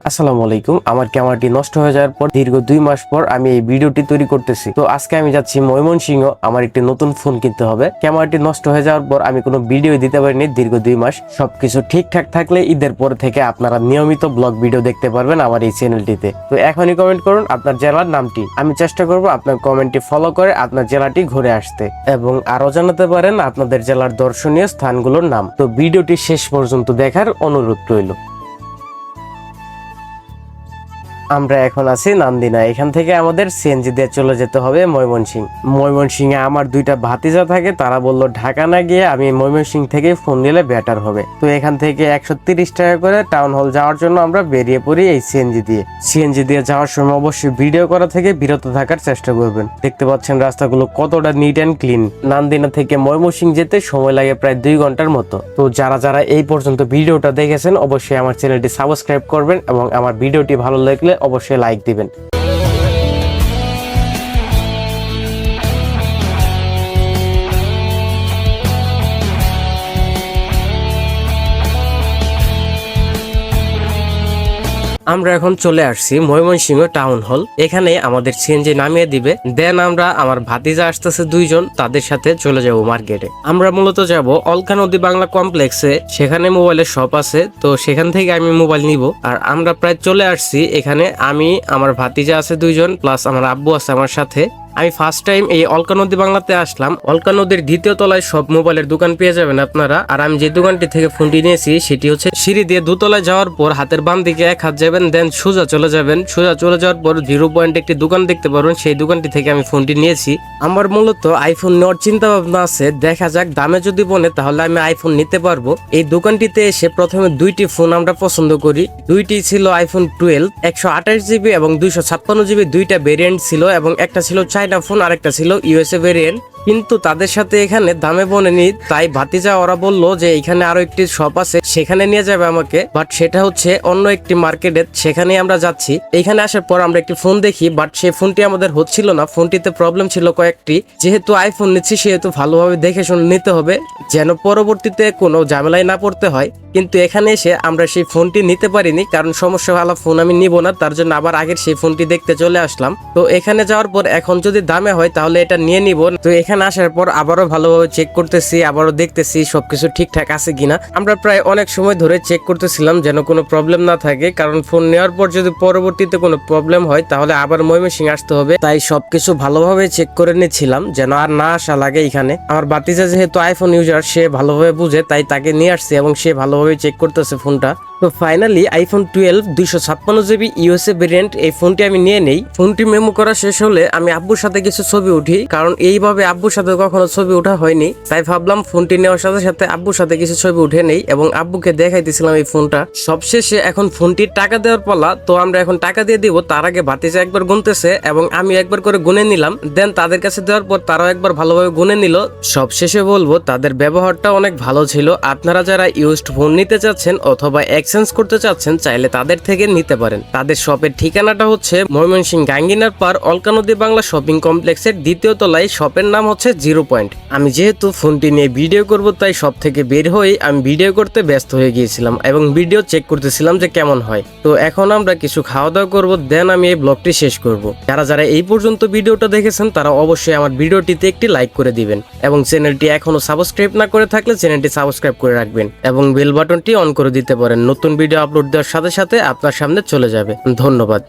আসসালামু আলাইকুম। আমার ক্যামেরাটি নষ্ট হয়ে যাওয়ার পর দীর্ঘ 2 মাস পর আমি এই ভিডিওটি তৈরি করতেছি। তো আজকে আমি যাচ্ছি ময়মনসিংহ, আমার একটি নতুন ফোন কিনতে হবে। ক্যামেরাটি নষ্ট হয়ে যাওয়ার পর আমি কোনো ভিডিও দিতে পারিনি দীর্ঘ 2 মাস। সবকিছু ঠিকঠাক থাকলে ঈদের পর থেকে আপনারা নিয়মিত ব্লগ ভিডিও দেখতে পারবেন আমার এই চ্যানেলটিতে। তো এখনই কমেন্ট করুন আপনার জেলার নামটি। আমি চেষ্টা করব আপনার কমেন্টটি ফলো করে আপনার জেলাটি ঘুরে আসতে, এবং আরো জানাতে পারেন আপনাদের জেলার দর্শনীয় স্থানগুলোর নাম। তো ভিডিওটি শেষ পর্যন্ত দেখার অনুরোধ রইল। আমরা এখন আছি নান্দিনা। এখান থেকে আমাদের সিএনজি দিয়ে চলে যেতে হবে ময়মনসিংহ। ময়মনসিংহে আমার দুইটা ভাতিজা থাকে, তারা বললো ঢাকা না গিয়ে আমি ময়মনসিংহ থেকে ফোন নিলে বেটার হবে। তো এখান থেকে 130 টাকা করে টাউন হল যাওয়ার জন্য আমরা বেরিয়ে পড়ি এই সিএনজি দিয়ে যাওয়ার সময় অবশ্যই ভিডিও করা থেকে বিরত থাকার চেষ্টা করবেন। দেখতে পাচ্ছেন রাস্তাগুলো কতটা নিট অ্যান্ড ক্লিন। নান্দিনা থেকে ময়মনসিংহ যেতে সময় লাগে প্রায় 2 ঘন্টার মতো। তো যারা এই পর্যন্ত ভিডিওটা দেখেছেন অবশ্যই আমার চ্যানেলটি সাবস্ক্রাইব করবেন, এবং আমার ভিডিওটি ভালো লাগলে অবশ্যই লাইক দিবেন। আমরা এখন চলে আসছি ময়মনসিংহ টাউন হল। এখানে আমাদের সিএনজি নামিয়ে দিবে, দেন আমরা আমার ভাতিজা আসতেছে 2 জন, তাদের সাথে চলে যাব মার্কেটে। আমরা মূলত যাব অলকা নদী বাংলা কমপ্লেক্সে, সেখানে মোবাইলের শপ আছে, তো সেখান থেকে আমি মোবাইল নিব। আর আমরা প্রায় চলে আসছি এখানে। আমি, আমার ভাতিজা আছে 2 জন, প্লাস আমার আব্বু আছে আমার সাথে। আমি ফার্স্ট টাইম এই অলকা নদী বাংলাতে আসলাম। অলকা নদীর 2য় তলায় সব মোবাইলের দোকান পেয়ে যাবেন আপনারা। আর আমি যে দোকানটি থেকে ফোনটি নিয়েছি সেটি হচ্ছে সিঁড়ি দিয়ে 2 তলায় যাওয়ার পর হাতের বাম দিকে 1 হাত যাবেন, দেন সোজা চলে যাবেন। সোজা চলে যাওয়ার পর 0 পয়েন্ট একটি দোকান দেখতে পারবেন, সেই দোকানটি থেকে আমি ফোনটি নিয়েছি। আমার মূলত আইফোন নেওয়ার চিন্তা ভাবনা আছে, দেখা যাক দামে যদি বনে তাহলে আমি আইফোন নিতে পারবো। এই দোকানটিতে এসে প্রথমে 2টি ফোন আমরা পছন্দ করি। 2টি ছিল আইফোন 12 128 জিবি এবং 256 জিবি, 2টা ভেরিয়েন্ট ছিল, এবং একটা ছিল চাইনা ফোন আর একটা ছিল ইউএসএ ভেরিয়েন্ট। কিন্তু তাদের সাথে এখানে দামে বনেনি, তাই ভাতিজা ওরা বললো যে এখানে আরো একটি শপ আছে, সেখানে নিয়ে যাবে আমাকে। বাট সেটা হচ্ছে অন্য একটি মার্কেটে, সেখানে আমরা যাচ্ছি। এখানে আসার পর আমরা একটি ফোন দেখি, বাট সেই ফোনটি আমাদের হচ্ছিল না। ফোনটিতে প্রবলেম ছিল কয়েকটি। যেহেতু আইফোন নিচ্ছি সেহেতু ভালোভাবে দেখে শুনে নিতে হবে, যেন পরবর্তীতে কোনো ঝামেলায় না পড়তে হয়। কিন্তু এখানে এসে আমরা সেই ফোনটি নিতে পারিনি, কারণ সমস্যা ভালো ফোন আমি নিব না, তার জন্য আবার আগের সেই ফোনটি দেখতে চলে আসলাম। তো এখানে যাওয়ার পর এখন যদি দামে হয় তাহলে এটা নিয়ে নিব। তো এখানে আসার পর আবারও ভালোভাবে চেক করতেছি, আবারও দেখতেছি সবকিছু ঠিকঠাক আছে কিনা। আমরা প্রায় অনেক সময় ধরে চেক করতেছিলাম যেন কোনো প্রবলেম না থাকে, কারণ ফোন নেওয়ার পর যদি পরবর্তীতে কোনো প্রবলেম হয় তাহলে আবার ময়মনসিংহ আসতে হবে। তাই সবকিছু ভালোভাবে চেক করে নিচ্ছিলাম যেন আর না আসা লাগে এখানে। আমার ভাতিজা যেহেতু আইফোন ইউজার, সে ভালোভাবে বুঝে, তাই তাকে নিয়ে আসছে এবং সে ভালোভাবে চেক করতেছে ফোনটা। তো finally iPhone 12 256 GB USA variant এই ফোনটি আমি নিয়ে নেই। ফোনটি মেমো করা শেষ হলে আমি আব্বুর সাথে কিছু ছবি উঠি, কারণ এইভাবে আব্বুর সাথে কখনো ছবি ওঠা হয়নি। তাই ভাবলাম ফোনটি নেওয়ার সাথে সাথে আব্বুর সাথে কিছু ছবি উঠে নেই, এবং আব্বুকে দেখাইতেছিলাম এই ফোনটা। সবশেষে এখন ফোনটির টাকা দেওয়ার পালা। তো আমরা এখন টাকা দিয়ে দিব, তার আগে ভাতিজা একবার গুনতেছে এবং আমি একবার করে গুনে নিলাম। দেন তাদের কাছে দেওয়ার পর তারাও একবার ভালোভাবে গুনে নিল। সবশেষে বলবো তাদের ব্যবহারটা অনেক ভালো ছিল। আপনারা যারা ইউজড ফোন নিতে চাচ্ছেন অথবা এক্সচেঞ্জ করতে চাচ্ছেন, চাইলে তাদের থেকে নিতে পারেন। তাদের শপের ঠিকানাটা হচ্ছে ময়মনসিংহ গাঙ্গিনার পার অলকা নদী বাংলা শপিং কমপ্লেক্সের 2য় তলায়। শপের নাম হচ্ছে 0 পয়েন্ট। আমি যেহেতু ফোনটি নিয়ে ভিডিও করব, তাই সব থেকে বের হয়ে আমি ভিডিও করতে ব্যস্ত হয়ে গিয়েছিলাম এবং ভিডিও চেক করতেছিলাম যে কেমন হয়। তো এখন আমরা কিছু খাওয়া দাওয়া করবো, দেন আমি এই ব্লগটি শেষ করব। যারা এই পর্যন্ত ভিডিওটা দেখেছেন তারা অবশ্যই আমার ভিডিওটিতে একটি লাইক করে দিবেন, এবং চ্যানেলটি এখনো সাবস্ক্রাইব না করে থাকলে চ্যানেলটি সাবস্ক্রাইব করে রাখবেন, এবং বেল বাটনটি অন করে দিতে পারেন। নতুন ভিডিও আপলোড দেওয়ার সাথে সাথে আপনার সামনে চলে যাবে। ধন্যবাদ।